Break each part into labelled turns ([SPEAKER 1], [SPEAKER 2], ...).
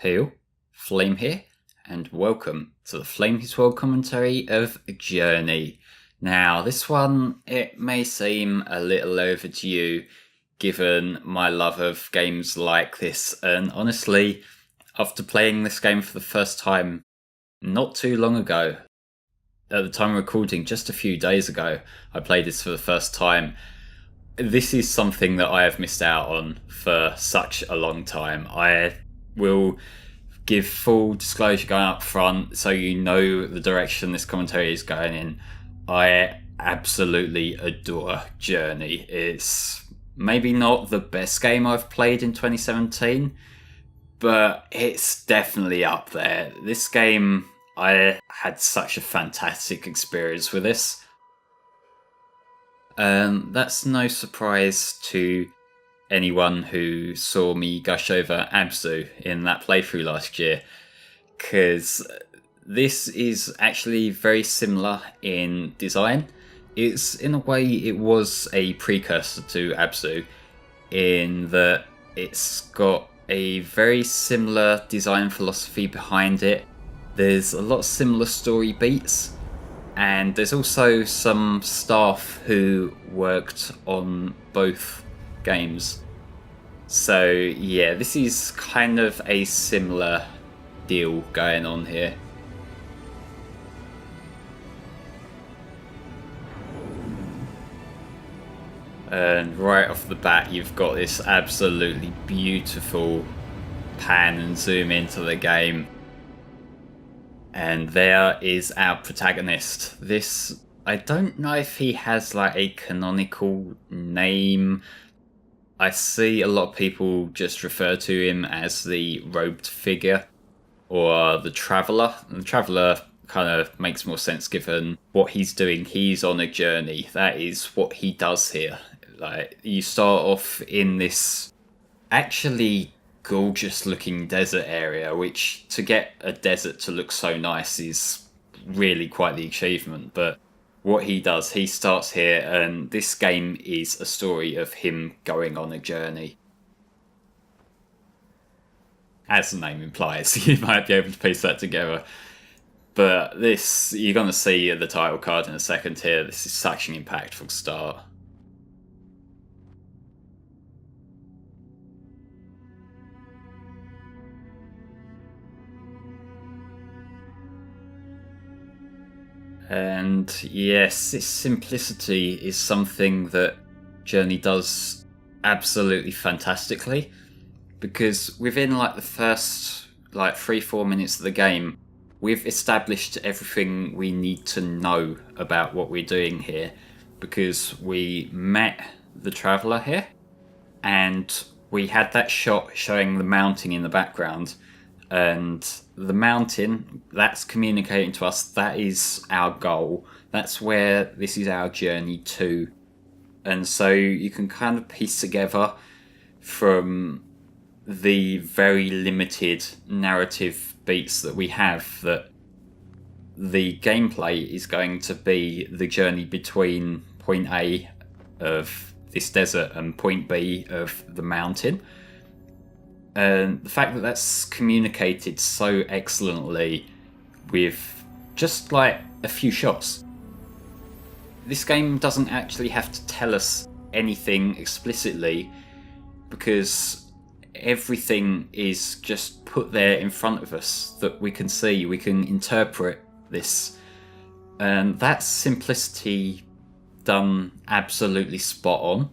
[SPEAKER 1] Hey all, Flame here, and welcome to the FlameHisWorld commentary of Journey. Now, this one, it may seem a little overdue given my love of games like this, and honestly, after playing this game for the first time not too long ago, at the time of recording, just a few days ago, I played this for the first time. This is something that I have missed out on for such a long time. I will give full disclosure going up front so you know the direction this commentary is going in. I absolutely adore Journey. It's maybe not the best game I've played in 2017, but it's definitely up there. This game, I had such a fantastic experience with this. That's no surprise to anyone who saw me gush over Abzu in that playthrough last year, because this is actually very similar in design. It's, in a way, it was a precursor to Abzu in that it's got a very similar design philosophy behind it. There's a lot of similar story beats, and there's also some staff who worked on both games. So yeah, this is kind of a similar deal going on here. And right off the bat, you've got this absolutely beautiful pan and zoom into the game. And there is our protagonist. This, I don't know if he has like a canonical name. I see a lot of people just refer to him as the robed figure or the traveller. And the traveller kind of makes more sense given what he's doing. He's on a journey. That is what he does here. Like, you start off in this actually gorgeous looking desert area, which to get a desert to look so nice is really quite the achievement. But what he does, he starts here, and this game is a story of him going on a journey. As the name implies, you might be able to piece that together. But this, you're going to see the title card in a second here. This is such an impactful start. And yes, this simplicity is something that Journey does absolutely fantastically, because within like the first like 3-4 minutes of the game, we've established everything we need to know about what we're doing here, because we met the traveller here and we had that shot showing the mountain in the background. And the mountain, that's communicating to us, that is our goal. That's where this is our journey to. And so you can kind of piece together from the very limited narrative beats that we have that the gameplay is going to be the journey between point A of this desert and point B of the mountain. And the fact that that's communicated so excellently with just like a few shots. This game doesn't actually have to tell us anything explicitly, because everything is just put there in front of us that we can see, we can interpret this. And that's simplicity done absolutely spot on.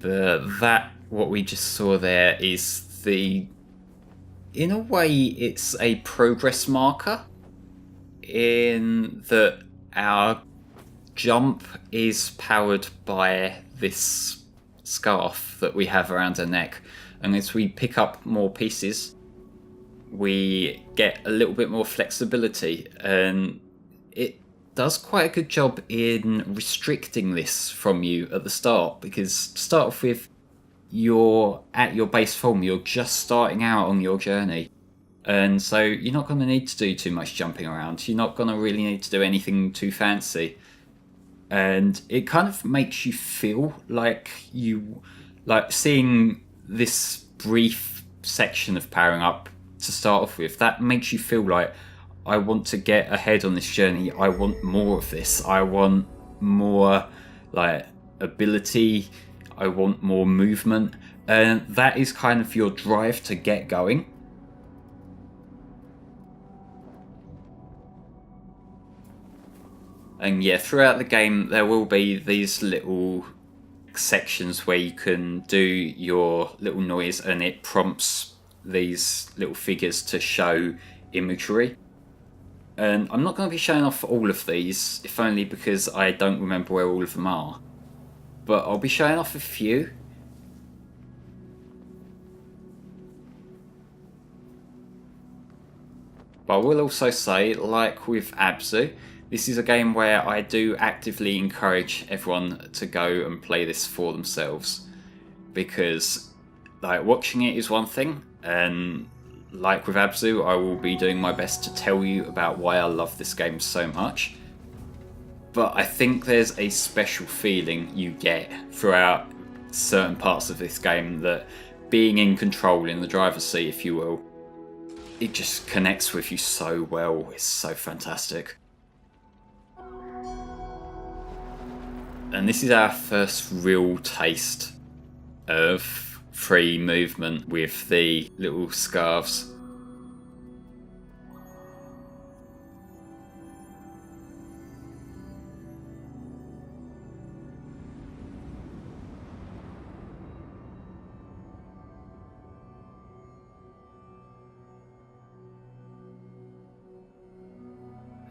[SPEAKER 1] But that, what we just saw there, is in a way, it's a progress marker in that our jump is powered by this scarf that we have around our neck. And as we pick up more pieces, we get a little bit more flexibility. And it does quite a good job in restricting this from you at the start, because to start off with, you're at your base form, you're just starting out on your journey, and so you're not going to need to do too much jumping around, you're not going to really need to do anything too fancy, and it kind of makes you feel like seeing this brief section of powering up to start off with, that makes you feel like, I want to get ahead on this journey. I want more of this. I want more like ability. I want more movement. And that is kind of your drive to get going. And yeah, throughout the game there will be these little sections where you can do your little noise and it prompts these little figures to show imagery. And I'm not going to be showing off all of these, if only because I don't remember where all of them are. But I'll be showing off a few. But I will also say, like with Abzu, this is a game where I do actively encourage everyone to go and play this for themselves. Because like watching it is one thing, and like with Abzu, I will be doing my best to tell you about why I love this game so much. But I think there's a special feeling you get throughout certain parts of this game that being in control, in the driver's seat if you will, it just connects with you so well. It's so fantastic. And this is our first real taste of free movement with the little scarves.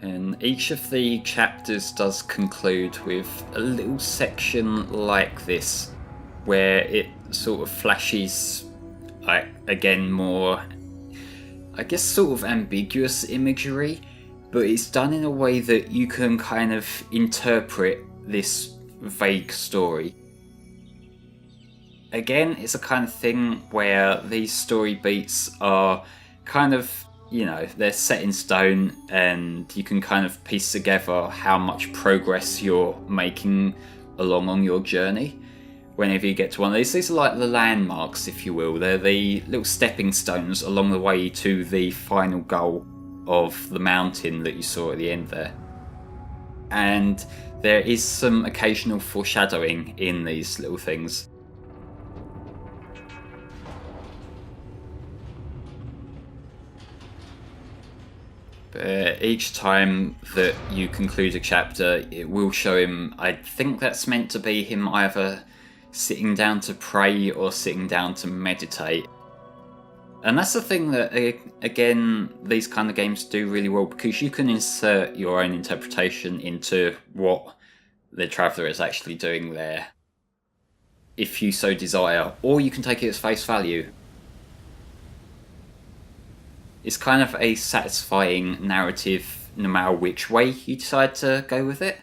[SPEAKER 1] And each of the chapters does conclude with a little section like this, where it sort of flashes, like, again, more, I guess, sort of ambiguous imagery, but it's done in a way that you can kind of interpret this vague story. Again, it's a kind of thing where these story beats are kind of, you know, they're set in stone and you can kind of piece together how much progress you're making along on your journey whenever you get to one of these. These are like the landmarks, if you will. They're the little stepping stones along the way to the final goal of the mountain that you saw at the end there. And there is some occasional foreshadowing in these little things. Each time that you conclude a chapter, it will show him, I think that's meant to be him either sitting down to pray or sitting down to meditate. And that's the thing that, again, these kind of games do really well, because you can insert your own interpretation into what the traveller is actually doing there, if you so desire, or you can take it as face value. It's kind of a satisfying narrative no matter which way you decide to go with it.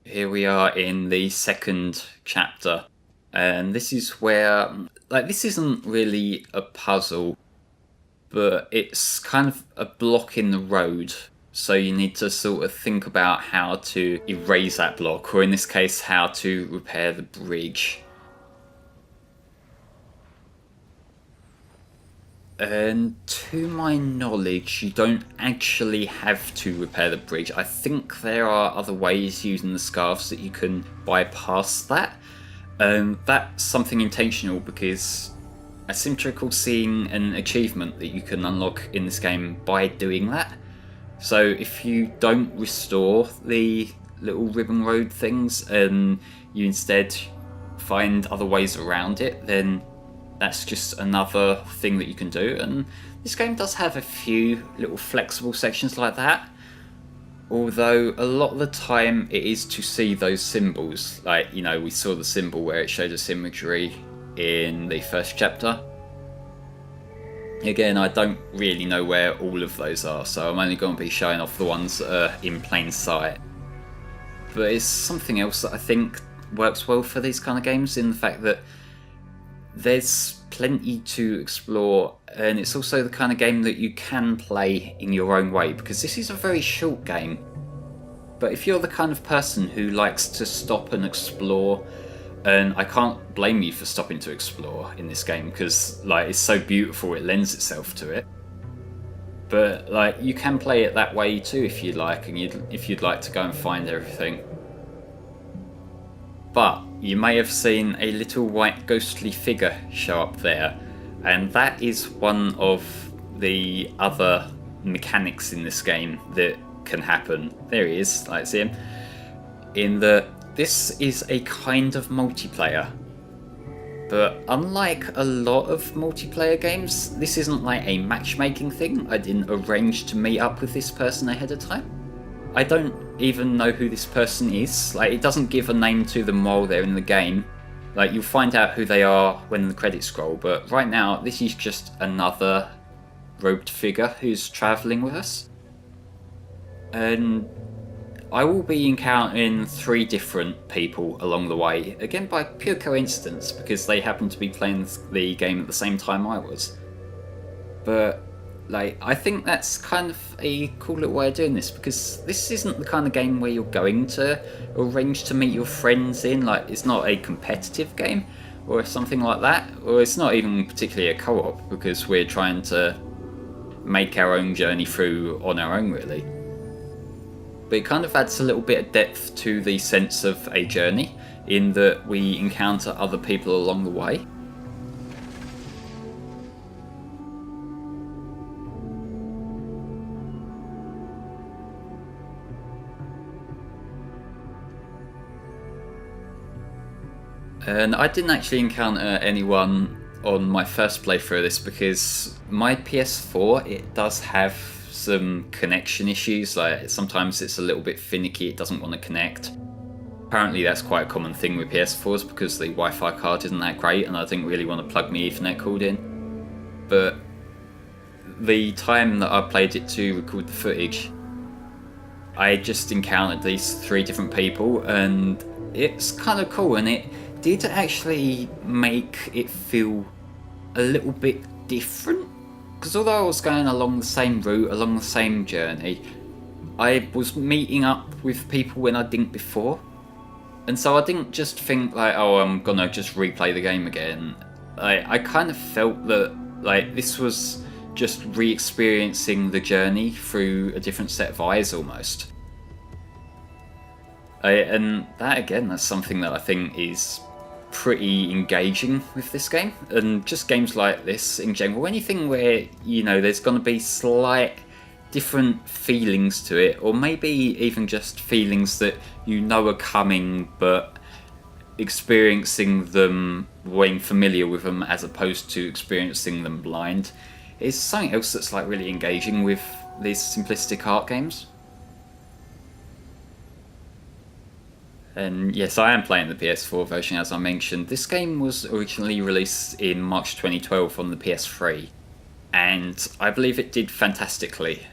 [SPEAKER 1] Here we are in the second chapter, and this is where, like, this isn't really a puzzle, but it's kind of a block in the road, so you need to sort of think about how to erase that block, or in this case, how to repair the bridge. And to my knowledge, you don't actually have to repair the bridge. I think there are other ways using the scarves that you can bypass that. That's something intentional, because I seem to recall seeing an achievement that you can unlock in this game by doing that. So if you don't restore the little ribbon road things and you instead find other ways around it, then that's just another thing that you can do. And this game does have a few little flexible sections like that, although a lot of the time it is to see those symbols. Like, you know, we saw the symbol where it showed us imagery in the first chapter. Again, I don't really know where all of those are, so I'm only going to be showing off the ones that are in plain sight. But it's something else that I think works well for these kind of games, in the fact that there's plenty to explore, and it's also the kind of game that you can play in your own way, because this is a very short game. But if you're the kind of person who likes to stop and explore, and I can't blame you for stopping to explore in this game because like it's so beautiful, it lends itself to it. But like you can play it that way too if you like, and if you'd like to go and find everything. But you may have seen a little white ghostly figure show up there, and that is one of the other mechanics in this game that can happen. There he is, I see him. In that this is a kind of multiplayer. But unlike a lot of multiplayer games, this isn't like a matchmaking thing. I didn't arrange to meet up with this person ahead of time. I don't even know who this person is. Like, it doesn't give a name to them while they're in the game. Like, you'll find out who they are when the credits scroll, but right now this is just another robed figure who's travelling with us. And I will be encountering 3 different people along the way, again by pure coincidence, because they happen to be playing the game at the same time I was. But like, I think that's kind of a cool little way of doing this, because this isn't the kind of game where you're going to arrange to meet your friends in. Like, it's not a competitive game or something like that, or it's not even particularly a co-op, because we're trying to make our own journey through on our own, really. But it kind of adds a little bit of depth to the sense of a journey, in that we encounter other people along the way. And I didn't actually encounter anyone on my first playthrough of this, because my PS4, it does have some connection issues. Like, sometimes it's a little bit finicky, it doesn't want to connect. Apparently that's quite a common thing with PS4s, because the Wi-Fi card isn't that great and I didn't really want to plug my Ethernet cord in. But the time that I played it to record the footage, I just encountered these 3 different people, and it's kind of cool, and it did actually make it feel a little bit different. Because although I was going along the same route, along the same journey, I was meeting up with people when I didn't before. And so I didn't just think like, oh, I'm gonna just replay the game again. I kind of felt that like this was just re-experiencing the journey through a different set of eyes almost. And that, again, that's something that I think is pretty engaging with this game, and just games like this in general. Anything where, you know, there's going to be slight different feelings to it, or maybe even just feelings that you know are coming, but experiencing them, being familiar with them, as opposed to experiencing them blind, is something else that's like really engaging with these simplistic art games. And yes, I am playing the PS4 version, as I mentioned. This game was originally released in March 2012 on the PS3, and I believe it did fantastically.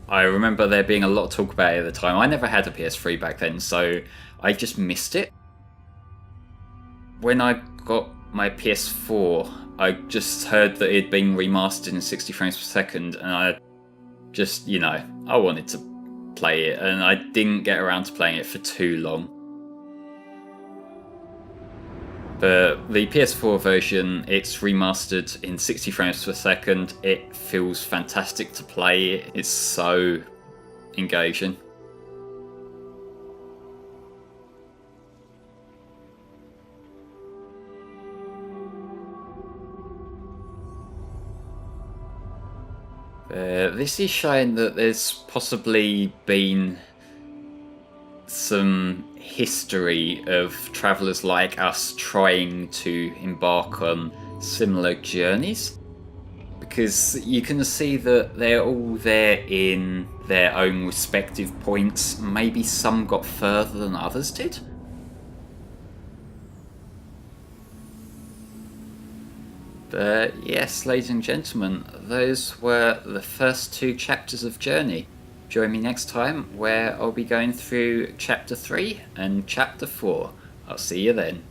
[SPEAKER 1] I remember there being a lot of talk about it at the time. I never had a PS3 back then, so I just missed it. When I got my PS4, I just heard that it had been remastered in 60 frames per second, and I just, you know, I wanted to play it, and I didn't get around to playing it for too long. But the PS4 version, it's remastered in 60 frames per second. It feels fantastic to play. It's so engaging. This is showing that there's possibly been some history of travellers like us trying to embark on similar journeys, because you can see that they're all there in their own respective points. Maybe some got further than others did. But yes, ladies and gentlemen, those were the first 2 chapters of Journey. Join me next time, where I'll be going through Chapter 3 and Chapter 4. I'll see you then.